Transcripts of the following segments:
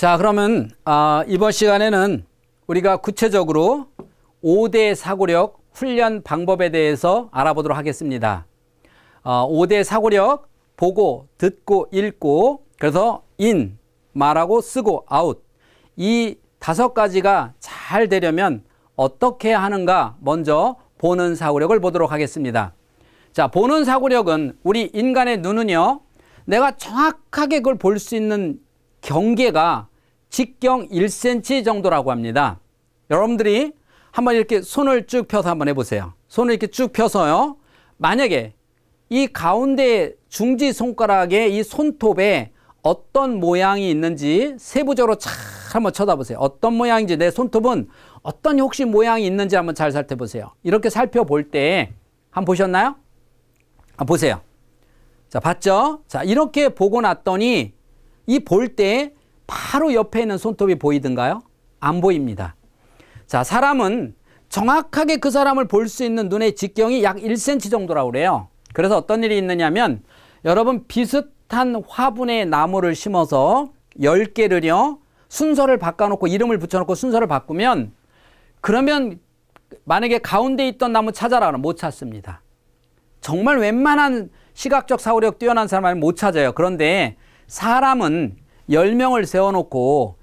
자, 그러면 이번 시간에는 우리가 구체적으로 5대 사고력 훈련 방법에 대해서 알아보도록 하겠습니다. 5대 사고력, 보고, 듣고, 읽고, 그래서 인, 말하고, 쓰고, 아웃. 이 5가지가 잘 되려면 어떻게 하는가 먼저 보는 사고력을 보도록 하겠습니다. 자, 보는 사고력은 우리 인간의 눈은요, 내가 정확하게 그걸 볼 수 있는 경계가 직경 1cm 정도라고 합니다. 여러분들이 한번 이렇게 손을 쭉 펴서 한번 해보세요. 손을 이렇게 쭉 펴서요. 만약에 이 가운데 중지 손가락의 이 손톱에 어떤 모양이 있는지 세부적으로 잘 한번 쳐다보세요. 어떤 모양인지, 내 손톱은 어떤 혹시 모양이 있는지 한번 잘 살펴보세요. 이렇게 살펴볼 때 한번 보셨나요? 보세요. 자, 봤죠? 자, 이렇게 보고 났더니 이 볼 때 바로 옆에 있는 손톱이 보이던가요? 안 보입니다. 자, 사람은 정확하게 그 사람을 볼 수 있는 눈의 직경이 약 1cm 정도라고 그래요. 그래서 어떤 일이 있느냐면 여러분 비슷한 화분에 나무를 심어서 10개를요 순서를 바꿔놓고 이름을 붙여놓고 순서를 바꾸면 그러면 만약에 가운데 있던 나무 찾아라 그러면 못 찾습니다. 정말 웬만한 시각적 사고력 뛰어난 사람은 못 찾아요. 그런데 사람은 10명을 세워놓고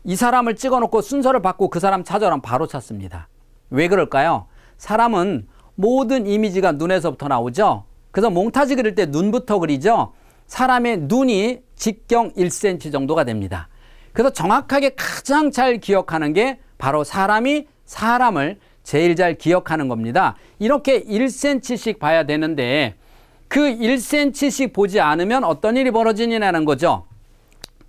이 사람을 찍어놓고 순서를 바꾸고 그 사람 찾아오면 바로 찾습니다. 왜 그럴까요? 사람은 모든 이미지가 눈에서부터 나오죠. 그래서 몽타주 그릴 때 눈부터 그리죠. 사람의 눈이 직경 1cm 정도가 됩니다. 그래서 정확하게 가장 잘 기억하는 게 바로 사람이 사람을 제일 잘 기억하는 겁니다. 이렇게 1cm씩 봐야 되는데 그 1cm씩 보지 않으면 어떤 일이 벌어지냐는 거죠.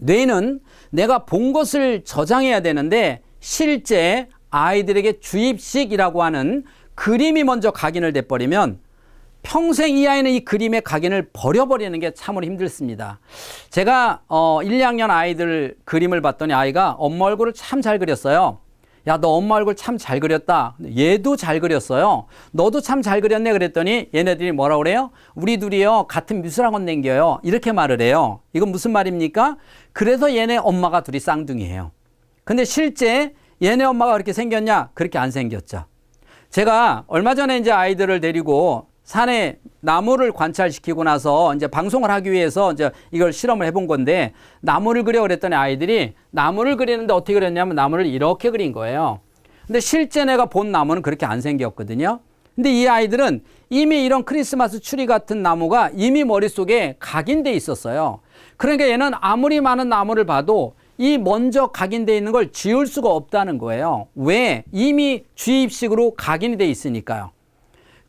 뇌는 내가 본 것을 저장해야 되는데 실제 아이들에게 주입식이라고 하는 그림이 먼저 각인을 돼버리면 평생 이 아이는 이 그림의 각인을 버려버리는 게 참으로 힘들습니다. 제가 1, 2학년 아이들 그림을 봤더니 아이가 엄마 얼굴을 참 잘 그렸어요. 야, 너 엄마 얼굴 참 잘 그렸다. 얘도 잘 그렸어요. 너도 참 잘 그렸네. 그랬더니 얘네들이 뭐라 그래요? 우리 둘이요 같은 미술학원 댕겨요. 이렇게 말을 해요. 이건 무슨 말입니까? 그래서 얘네 엄마가 둘이 쌍둥이에요. 근데 실제 얘네 엄마가 그렇게 생겼냐? 그렇게 안 생겼죠. 제가 얼마 전에 이제 아이들을 데리고 산에 나무를 관찰시키고 나서 이제 방송을 하기 위해서 이제 이걸 실험을 해본 건데 나무를 그려 그랬더니 아이들이 나무를 그리는데 어떻게 그렸냐면 나무를 이렇게 그린 거예요. 근데 실제 내가 본 나무는 그렇게 안 생겼거든요. 근데 이 아이들은 이미 이런 크리스마스 추리 같은 나무가 이미 머릿속에 각인돼 있었어요. 그러니까 얘는 아무리 많은 나무를 봐도 이 먼저 각인돼 있는 걸 지울 수가 없다는 거예요. 왜? 이미 주입식으로 각인이 돼 있으니까요.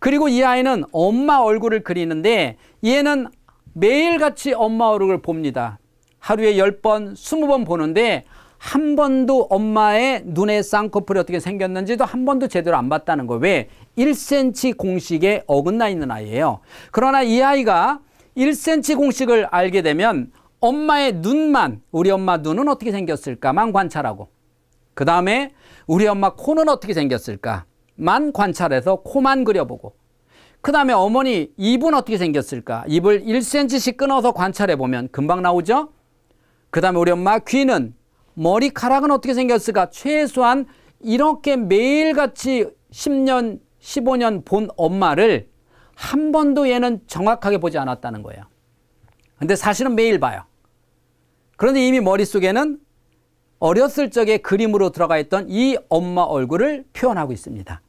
그리고 이 아이는 엄마 얼굴을 그리는데 얘는 매일같이 엄마 얼굴을 봅니다. 하루에 10번, 20번 보는데 한 번도 엄마의 눈의 쌍꺼풀이 어떻게 생겼는지도 한 번도 제대로 안 봤다는 거예요. 왜? 1cm 공식에 어긋나 있는 아이예요. 그러나 이 아이가 1cm 공식을 알게 되면 엄마의 눈만, 우리 엄마 눈은 어떻게 생겼을까만 관찰하고 그 다음에 우리 엄마 코는 어떻게 생겼을까 만 관찰해서 코만 그려보고 그 다음에 어머니 입은 어떻게 생겼을까 입을 1cm씩 끊어서 관찰해보면 금방 나오죠. 그 다음에 우리 엄마 귀는 머리카락은 어떻게 생겼을까 최소한 이렇게 매일같이 10년 15년 본 엄마를 한 번도 얘는 정확하게 보지 않았다는 거예요. 근데 사실은 매일 봐요. 그런데 이미 머릿속에는 어렸을 적에 그림으로 들어가 있던 이 엄마 얼굴을 표현하고 있습니다.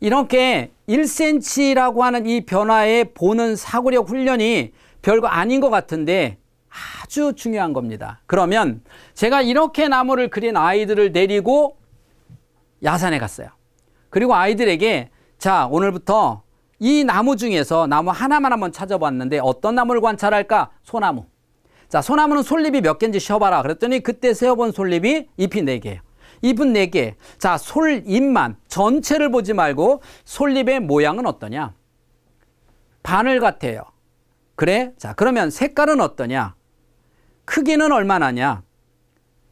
이렇게 1cm라고 하는 이 변화에 보는 사고력 훈련이 별거 아닌 것 같은데 아주 중요한 겁니다. 그러면 제가 이렇게 나무를 그린 아이들을 데리고 야산에 갔어요. 그리고 아이들에게 자, 오늘부터 이 나무 중에서 나무 하나만 한번 찾아봤는데 어떤 나무를 관찰할까? 소나무. 자, 소나무는 솔잎이 몇 개인지 쉬어봐라. 그랬더니 그때 세어본 솔잎이 잎이 4개예요. 잎은 4개. 자, 솔잎만 전체를 보지 말고 솔잎의 모양은 어떠냐? 바늘 같아요. 그래? 자, 그러면 색깔은 어떠냐? 크기는 얼마나냐?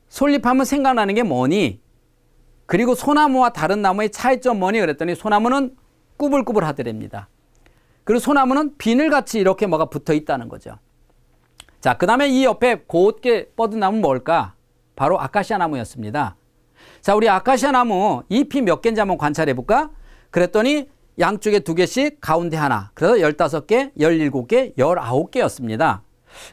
솔잎하면 생각나는 게 뭐니? 그리고 소나무와 다른 나무의 차이점 뭐니? 그랬더니 소나무는 꾸불꾸불 하더랍니다. 그리고 소나무는 비늘같이 이렇게 뭐가 붙어 있다는 거죠. 자, 그 다음에 이 옆에 곧게 뻗은 나무는 뭘까? 바로 아카시아 나무였습니다. 자, 우리 아카시아 나무 잎이 몇 개인지 한번 관찰해 볼까? 그랬더니 양쪽에 2개씩, 가운데 하나. 그래서 15개, 17개, 19개였습니다.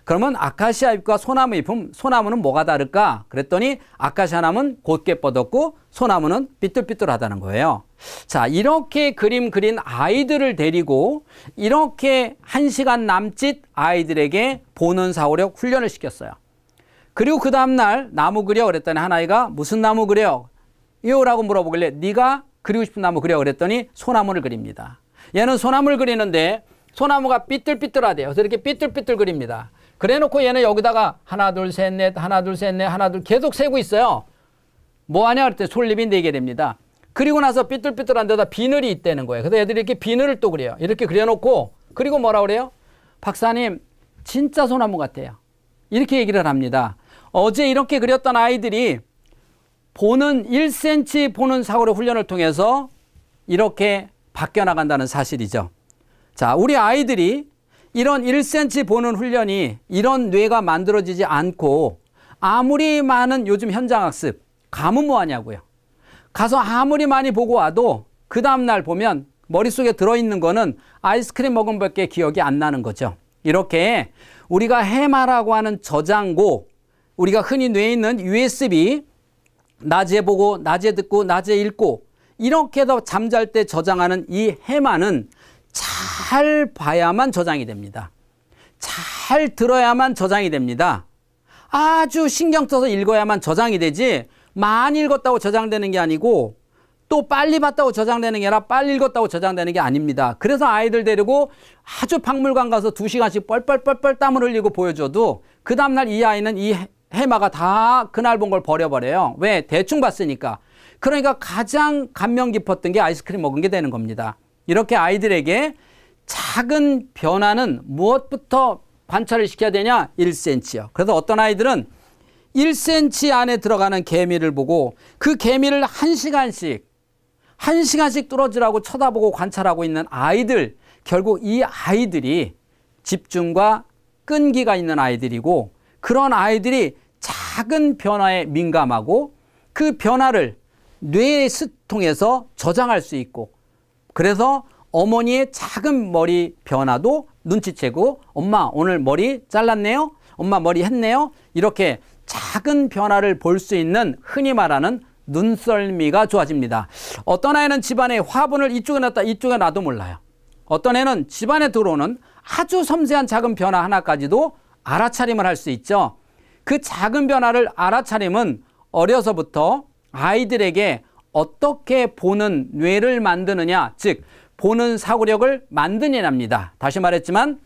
그러면 아카시아 잎과 소나무 잎은, 소나무는 뭐가 다를까? 그랬더니 아카시아 나무는 곧게 뻗었고 소나무는 삐뚤삐뚤하다는 거예요. 자, 이렇게 그림 그린 아이들을 데리고 이렇게 1시간 남짓 아이들에게 보는 사고력 훈련을 시켰어요. 그리고 그 다음날 나무 그려 그랬더니 한 아이가 무슨 나무 그려? 이요라고 물어보길래 네가 그리고 싶은 나무 그려 그랬더니 소나무를 그립니다. 얘는 소나무를 그리는데 소나무가 삐뚤삐뚤하대요. 그래서 이렇게 삐뚤삐뚤 그립니다. 그래 놓고 얘는 여기다가 하나 둘 셋 넷 하나 둘 셋 넷 하나 둘 계속 세고 있어요. 뭐하냐 그랬더니 솔잎이 4개 됩니다. 그리고 나서 삐뚤삐뚤한 데다 비늘이 있다는 거예요. 그래서 애들이 이렇게 비늘을 또 그려요. 이렇게 그려놓고 그리고 뭐라 그래요? 박사님 진짜 소나무 같아요. 이렇게 얘기를 합니다. 어제 이렇게 그렸던 아이들이 보는 1cm 보는 사고력 훈련을 통해서 이렇게 바뀌어 나간다는 사실이죠. 자, 우리 아이들이 이런 1cm 보는 훈련이 이런 뇌가 만들어지지 않고 아무리 많은 요즘 현장학습 가면 뭐하냐고요. 가서 아무리 많이 보고 와도 그 다음날 보면 머릿속에 들어있는 거는 아이스크림 먹은 밖에 기억이 안 나는 거죠. 이렇게 우리가 해마라고 하는 저장고, 우리가 흔히 뇌에 있는 USB, 낮에 보고 낮에 듣고 낮에 읽고 이렇게 해서 잠잘 때 저장하는 이 해마는 잘 봐야만 저장이 됩니다. 잘 들어야만 저장이 됩니다. 아주 신경 써서 읽어야만 저장이 되지 많이 읽었다고 저장되는 게 아니고 또 빨리 봤다고 저장되는 게 아니라 빨리 읽었다고 저장되는 게 아닙니다. 그래서 아이들 데리고 아주 박물관 가서 2시간씩 뻘뻘뻘뻘 땀을 흘리고 보여줘도 그 다음날 이 아이는 이 해마가 다 그날 본 걸 버려버려요. 왜? 대충 봤으니까. 그러니까 가장 감명 깊었던 게 아이스크림 먹은 게 되는 겁니다. 이렇게 아이들에게 작은 변화는 무엇부터 관찰을 시켜야 되냐? 1cm요. 그래서 어떤 아이들은 1cm 안에 들어가는 개미를 보고 그 개미를 1시간씩 뚫어지라고 쳐다보고 관찰하고 있는 아이들, 결국 이 아이들이 집중과 끈기가 있는 아이들이고 그런 아이들이 작은 변화에 민감하고 그 변화를 뇌의 통해서 저장할 수 있고 그래서 어머니의 작은 머리 변화도 눈치채고 엄마 오늘 머리 잘랐네요? 엄마 머리 했네요? 이렇게 작은 변화를 볼 수 있는 흔히 말하는 눈썰미가 좋아집니다. 어떤 아이는 집안에 화분을 이쪽에 놨다 이쪽에 놔도 몰라요. 어떤 애는 집안에 들어오는 아주 섬세한 작은 변화 하나까지도 알아차림을 할 수 있죠. 그 작은 변화를 알아차림은 어려서부터 아이들에게 어떻게 보는 뇌를 만드느냐, 즉 보는 사고력을 만드느냐입니다. 다시 말했지만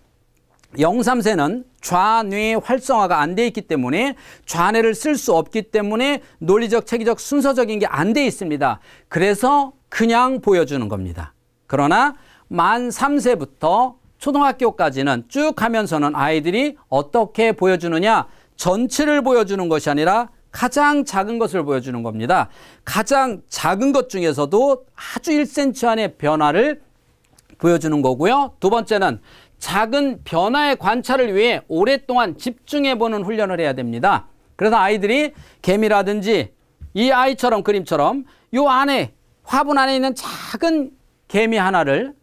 0, 3세는 좌뇌 활성화가 안 돼 있기 때문에 좌뇌를 쓸 수 없기 때문에 논리적, 체계적, 순서적인 게 안 돼 있습니다. 그래서 그냥 보여주는 겁니다. 그러나 만 3세부터 초등학교까지는 쭉 하면서는 아이들이 어떻게 보여주느냐, 전체를 보여주는 것이 아니라 가장 작은 것을 보여주는 겁니다. 가장 작은 것 중에서도 아주 1cm 안의 변화를 보여주는 거고요. 두 번째는 작은 변화의 관찰을 위해 오랫동안 집중해보는 훈련을 해야 됩니다. 그래서 아이들이 개미라든지 이 아이처럼 그림처럼 이 안에 화분 안에 있는 작은 개미 하나를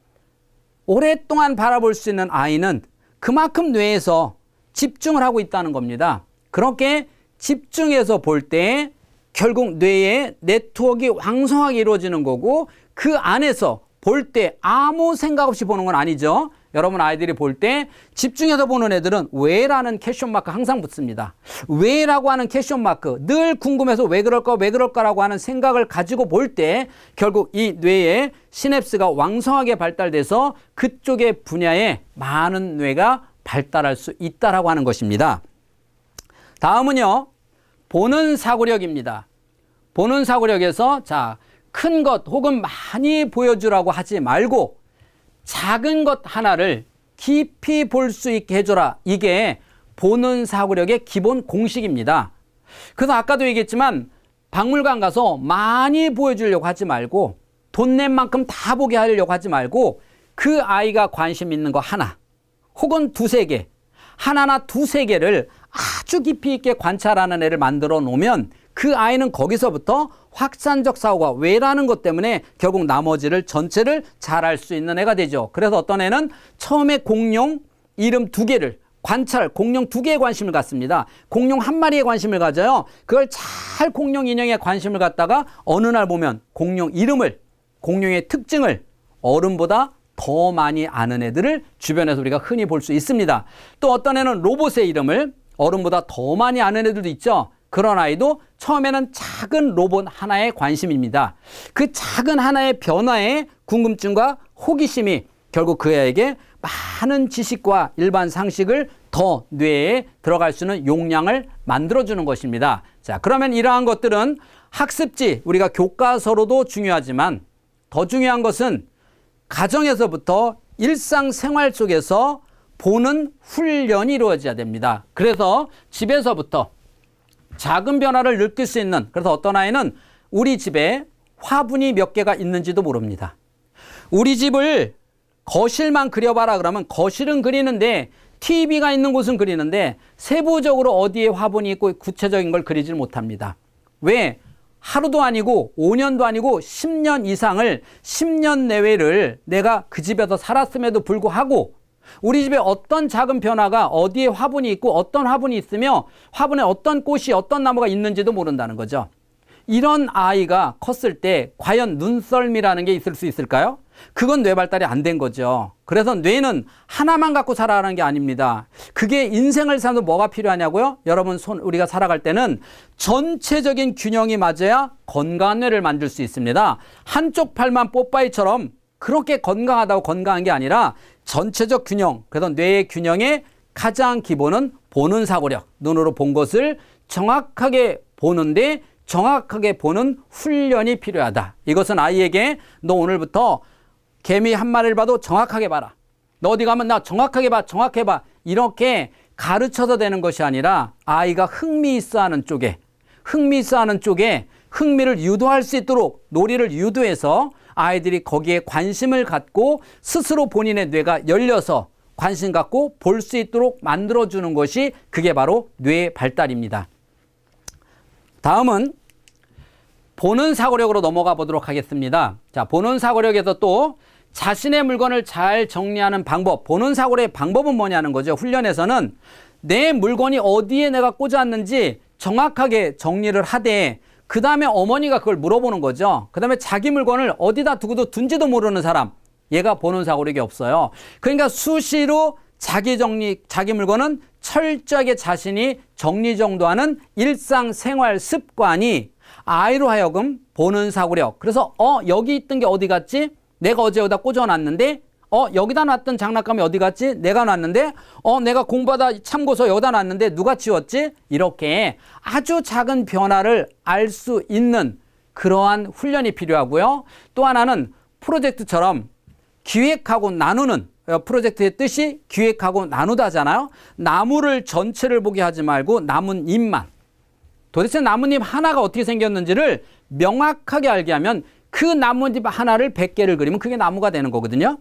오랫동안 바라볼 수 있는 아이는 그만큼 뇌에서 집중을 하고 있다는 겁니다. 그렇게 집중해서 볼 때 결국 뇌의 네트워크가 왕성하게 이루어지는 거고 그 안에서 볼 때 아무 생각 없이 보는 건 아니죠. 여러분 아이들이 볼 때 집중해서 보는 애들은 왜라는 퀘스천 마크 항상 붙습니다. 왜라고 하는 퀘스천 마크 늘 궁금해서 왜 그럴까라고 하는 생각을 가지고 볼 때 결국 이 뇌의 시냅스가 왕성하게 발달돼서 그쪽의 분야에 많은 뇌가 발달할 수 있다라고 하는 것입니다. 다음은요. 보는 사고력입니다. 보는 사고력에서 큰 것 혹은 많이 보여주라고 하지 말고 작은 것 하나를 깊이 볼 수 있게 해줘라. 이게 보는 사고력의 기본 공식입니다. 그래서 아까도 얘기했지만 박물관 가서 많이 보여주려고 하지 말고 돈 낸 만큼 다 보게 하려고 하지 말고 그 아이가 관심 있는 거 하나 혹은 2, 3개 하나나 2, 3개를 아주 깊이 있게 관찰하는 애를 만들어 놓으면 그 아이는 거기서부터 확산적 사고가 왜라는 것 때문에 결국 나머지를 전체를 잘 알 수 있는 애가 되죠. 그래서 어떤 애는 처음에 공룡 이름 2개를 관찰, 공룡 2개에 관심을 갖습니다. 공룡 1마리에 관심을 가져요. 그걸 잘 공룡 인형에 관심을 갖다가 어느 날 보면 공룡 이름을, 공룡의 특징을 어른보다 더 많이 아는 애들을 주변에서 우리가 흔히 볼 수 있습니다. 또 어떤 애는 로봇의 이름을 어른보다 더 많이 아는 애들도 있죠. 그런 아이도 처음에는 작은 로봇 하나에 관심입니다. 그 작은 하나의 변화에 궁금증과 호기심이 결국 그 애에게 많은 지식과 일반 상식을 더 뇌에 들어갈 수 있는 용량을 만들어주는 것입니다. 자, 그러면 이러한 것들은 학습지, 우리가 교과서로도 중요하지만 더 중요한 것은 가정에서부터 일상생활 속에서 보는 훈련이 이루어져야 됩니다. 그래서 집에서부터 작은 변화를 느낄 수 있는, 그래서 어떤 아이는 우리 집에 화분이 몇 개가 있는지도 모릅니다. 우리 집을 거실만 그려봐라 그러면 거실은 그리는데 TV가 있는 곳은 그리는데 세부적으로 어디에 화분이 있고 구체적인 걸 그리질 못합니다. 왜? 하루도 아니고 5년도 아니고 10년 이상을 10년 내외를 내가 그 집에서 살았음에도 불구하고 우리 집에 어떤 작은 변화가 어디에 화분이 있고 어떤 화분이 있으며 화분에 어떤 꽃이 어떤 나무가 있는지도 모른다는 거죠. 이런 아이가 컸을 때 과연 눈썰미라는 게 있을 수 있을까요? 그건 뇌 발달이 안 된 거죠. 그래서 뇌는 하나만 갖고 살아가는 게 아닙니다. 그게 인생을 사는 뭐가 필요하냐고요? 여러분, 우리가 살아갈 때는 전체적인 균형이 맞아야 건강한 뇌를 만들 수 있습니다. 한쪽 팔만 뽀빠이처럼 그렇게 건강하다고 건강한 게 아니라 전체적 균형, 그래서 뇌의 균형의 가장 기본은 보는 사고력, 눈으로 본 것을 정확하게 보는데 정확하게 보는 훈련이 필요하다. 이것은 아이에게 너 오늘부터 개미 한 마리를 봐도 정확하게 봐라. 너 어디 가면 나 정확하게 봐, 정확하게 봐. 이렇게 가르쳐서 되는 것이 아니라 아이가 흥미있어하는 쪽에 흥미를 유도할 수 있도록 놀이를 유도해서 아이들이 거기에 관심을 갖고 스스로 본인의 뇌가 열려서 관심 갖고 볼 수 있도록 만들어주는 것이 그게 바로 뇌 발달입니다. 다음은 보는 사고력으로 넘어가 보도록 하겠습니다. 자, 보는 사고력에서 또 자신의 물건을 잘 정리하는 방법, 보는 사고력의 방법은 뭐냐는 거죠. 훈련에서는 내 물건이 어디에 내가 꽂았는지 정확하게 정리를 하되 그 다음에 어머니가 그걸 물어보는 거죠. 그 다음에 자기 물건을 어디다 두고도 둔지도 모르는 사람, 얘가 보는 사고력이 없어요. 그러니까 수시로 자기 물건은 철저하게 자신이 정리정돈하는 일상생활 습관이 아이로 하여금 보는 사고력. 그래서 여기 있던 게 어디 갔지? 내가 어제 여기다 꽂아놨는데 여기다 놨던 장난감이 어디 갔지? 내가 놨는데 내가 공부하다 참고서 여기다 놨는데 누가 치웠지? 이렇게 아주 작은 변화를 알 수 있는 그러한 훈련이 필요하고요. 또 하나는 프로젝트처럼 기획하고 나누는, 프로젝트의 뜻이 기획하고 나누다잖아요. 나무를 전체를 보게 하지 말고 나뭇잎만, 도대체 나뭇잎 하나가 어떻게 생겼는지를 명확하게 알게 하면 그 나뭇잎 하나를 100개를 그리면 그게 나무가 되는 거거든요.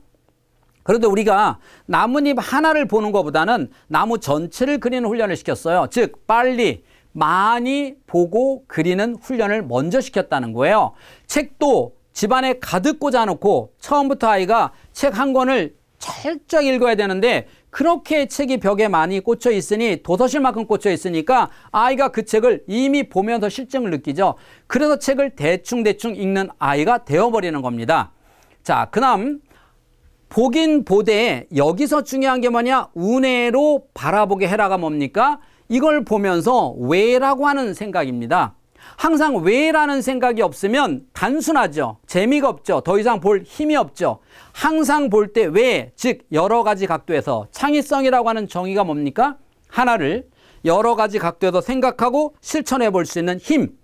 그런데 우리가 나뭇잎 하나를 보는 것보다는 나무 전체를 그리는 훈련을 시켰어요. 즉 빨리 많이 보고 그리는 훈련을 먼저 시켰다는 거예요. 책도 집안에 가득 꽂아놓고 처음부터 아이가 책 한 권을 철저히 읽어야 되는데 그렇게 책이 벽에 많이 꽂혀 있으니 도서실만큼 꽂혀 있으니까 아이가 그 책을 이미 보면서 실증을 느끼죠. 그래서 책을 대충대충 읽는 아이가 되어버리는 겁니다. 자, 그다음 보긴 보되 여기서 중요한 게 뭐냐? 운해로 바라보게 해라가 뭡니까? 이걸 보면서 왜라고 하는 생각입니다. 항상 왜라는 생각이 없으면 단순하죠. 재미가 없죠. 더 이상 볼 힘이 없죠. 항상 볼 때 왜, 즉 여러 가지 각도에서, 창의성이라고 하는 정의가 뭡니까? 하나를 여러 가지 각도에서 생각하고 실천해 볼 수 있는 힘,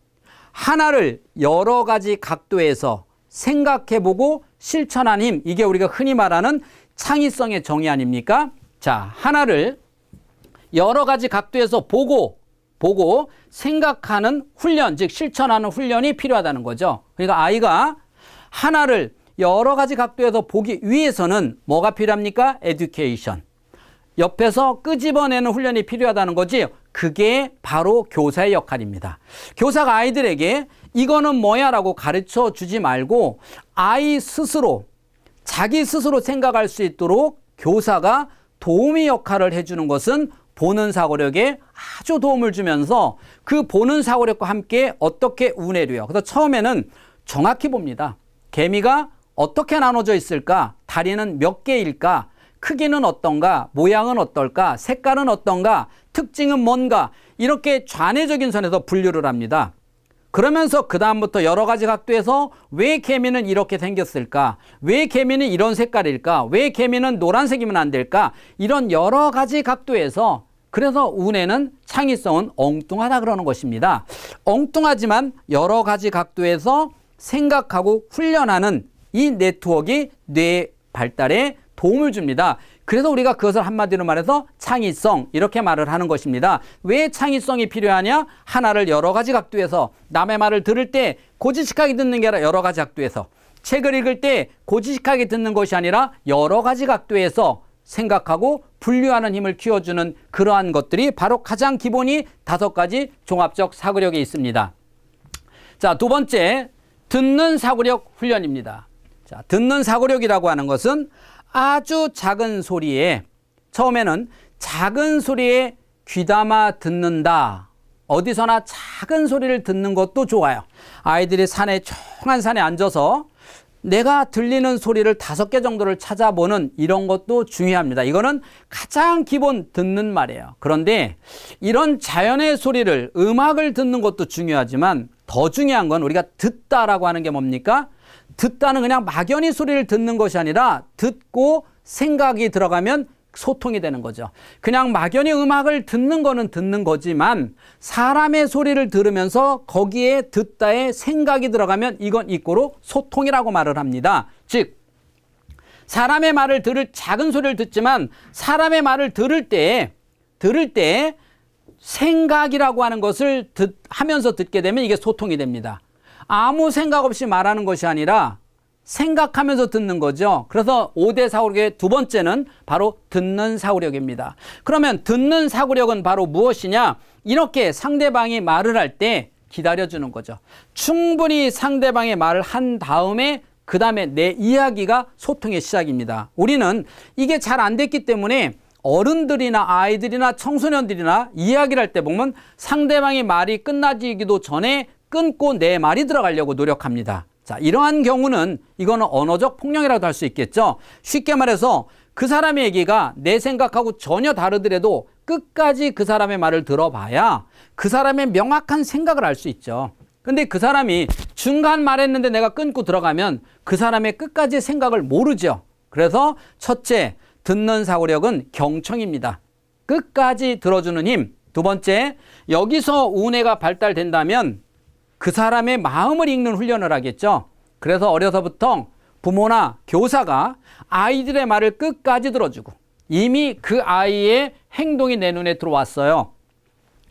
하나를 여러 가지 각도에서 생각해 보고 실천한 힘, 이게 우리가 흔히 말하는 창의성의 정의 아닙니까? 자, 하나를 여러 가지 각도에서 보고 생각하는 훈련, 즉 실천하는 훈련이 필요하다는 거죠. 그러니까 아이가 하나를 여러 가지 각도에서 보기 위해서는 뭐가 필요합니까? 에듀케이션. 옆에서 끄집어내는 훈련이 필요하다는 거지. 그게 바로 교사의 역할입니다. 교사가 아이들에게 이거는 뭐야 라고 가르쳐 주지 말고 아이 스스로 자기 스스로 생각할 수 있도록 교사가 도우미 역할을 해주는 것은 보는 사고력에 아주 도움을 주면서 그 보는 사고력과 함께 어떻게 운해류요. 그래서 처음에는 정확히 봅니다. 개미가 어떻게 나눠져 있을까? 다리는 몇 개일까? 크기는 어떤가? 모양은 어떨까? 색깔은 어떤가? 특징은 뭔가? 이렇게 좌뇌적인 선에서 분류를 합니다. 그러면서 그 다음부터 여러 가지 각도에서 왜 개미는 이렇게 생겼을까? 왜 개미는 이런 색깔일까? 왜 개미는 노란색이면 안 될까? 이런 여러 가지 각도에서 그래서 운해는 창의성은 엉뚱하다 그러는 것입니다. 엉뚱하지만 여러 가지 각도에서 생각하고 훈련하는 이 네트워크가 뇌 발달에 도움을 줍니다. 그래서 우리가 그것을 한마디로 말해서 창의성 이렇게 말을 하는 것입니다. 왜 창의성이 필요하냐? 하나를 여러 가지 각도에서 남의 말을 들을 때 고지식하게 듣는 게 아니라 여러 가지 각도에서 책을 읽을 때 고지식하게 듣는 것이 아니라 여러 가지 각도에서 생각하고 분류하는 힘을 키워주는 그러한 것들이 바로 가장 기본이 5가지 종합적 사고력에 있습니다. 자, 두 번째 듣는 사고력 훈련입니다. 자, 듣는 사고력이라고 하는 것은 아주 작은 소리에 처음에는 작은 소리에 귀담아 듣는다. 어디서나 작은 소리를 듣는 것도 좋아요. 아이들이 산에 조용한 산에 앉아서 내가 들리는 소리를 5개 정도를 찾아보는 이런 것도 중요합니다. 이거는 가장 기본 듣는 말이에요. 그런데 이런 자연의 소리를 음악을 듣는 것도 중요하지만 더 중요한 건 우리가 듣다라고 하는 게 뭡니까? 듣다는 그냥 막연히 소리를 듣는 것이 아니라 듣고 생각이 들어가면 소통이 되는 거죠. 그냥 막연히 음악을 듣는 거는 듣는 거지만 사람의 소리를 들으면서 거기에 듣다에 생각이 들어가면 이건 이꼬로 소통이라고 말을 합니다. 즉 사람의 말을 작은 소리를 듣지만 사람의 말을 들을 때 생각이라고 하는 것을 하면서 듣게 되면 이게 소통이 됩니다. 아무 생각 없이 말하는 것이 아니라 생각하면서 듣는 거죠. 그래서 5대 사고력의 두 번째는 바로 듣는 사고력입니다. 그러면 듣는 사고력은 바로 무엇이냐? 이렇게 상대방이 말을 할 때 기다려주는 거죠. 충분히 상대방의 말을 한 다음에 그 다음에 내 이야기가 소통의 시작입니다. 우리는 이게 잘 안 됐기 때문에 어른들이나 아이들이나 청소년들이나 이야기를 할 때 보면 상대방의 말이 끝나지기도 전에 끊고 내 말이 들어가려고 노력합니다. 자, 이러한 경우는 이거는 언어적 폭력이라도 할 수 있겠죠. 쉽게 말해서 그 사람의 얘기가 내 생각하고 전혀 다르더라도 끝까지 그 사람의 말을 들어봐야 그 사람의 명확한 생각을 알 수 있죠. 근데 그 사람이 중간 말했는데 내가 끊고 들어가면 그 사람의 끝까지 생각을 모르죠. 그래서 첫째, 듣는 사고력은 경청입니다. 끝까지 들어주는 힘. 두 번째, 여기서 운해가 발달된다면 그 사람의 마음을 읽는 훈련을 하겠죠. 그래서 어려서부터 부모나 교사가 아이들의 말을 끝까지 들어주고 이미 그 아이의 행동이 내 눈에 들어왔어요.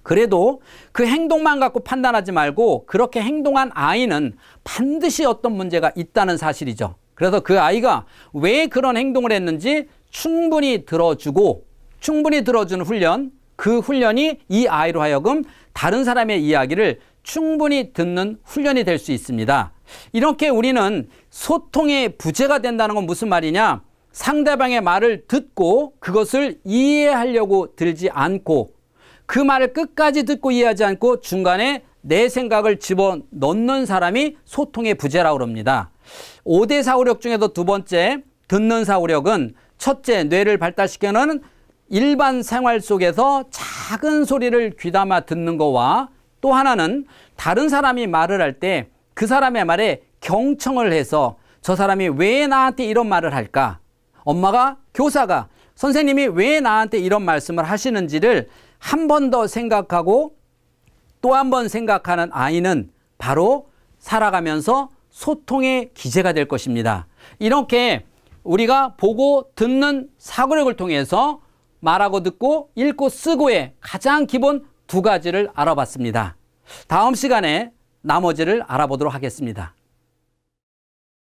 그래도 그 행동만 갖고 판단하지 말고 그렇게 행동한 아이는 반드시 어떤 문제가 있다는 사실이죠. 그래서 그 아이가 왜 그런 행동을 했는지 충분히 들어주고 충분히 들어주는 훈련, 그 훈련이 이 아이로 하여금 다른 사람의 이야기를 충분히 듣는 훈련이 될 수 있습니다. 이렇게 우리는 소통의 부재가 된다는 건 무슨 말이냐? 상대방의 말을 듣고 그것을 이해하려고 들지 않고 그 말을 끝까지 듣고 이해하지 않고 중간에 내 생각을 집어넣는 사람이 소통의 부재라고 합니다. 5대 사고력 중에서 두 번째 듣는 사고력은 첫째, 뇌를 발달시키는 일반 생활 속에서 작은 소리를 귀담아 듣는 거와 또 하나는 다른 사람이 말을 할 때 그 사람의 말에 경청을 해서 저 사람이 왜 나한테 이런 말을 할까? 엄마가, 교사가, 선생님이 왜 나한테 이런 말씀을 하시는지를 한 번 더 생각하고 또 한 번 생각하는 아이는 바로 살아가면서 소통의 기재가 될 것입니다. 이렇게 우리가 보고 듣는 사고력을 통해서 말하고 듣고 읽고 쓰고의 가장 기본 2가지를 알아봤습니다. 다음 시간에 나머지를 알아보도록 하겠습니다.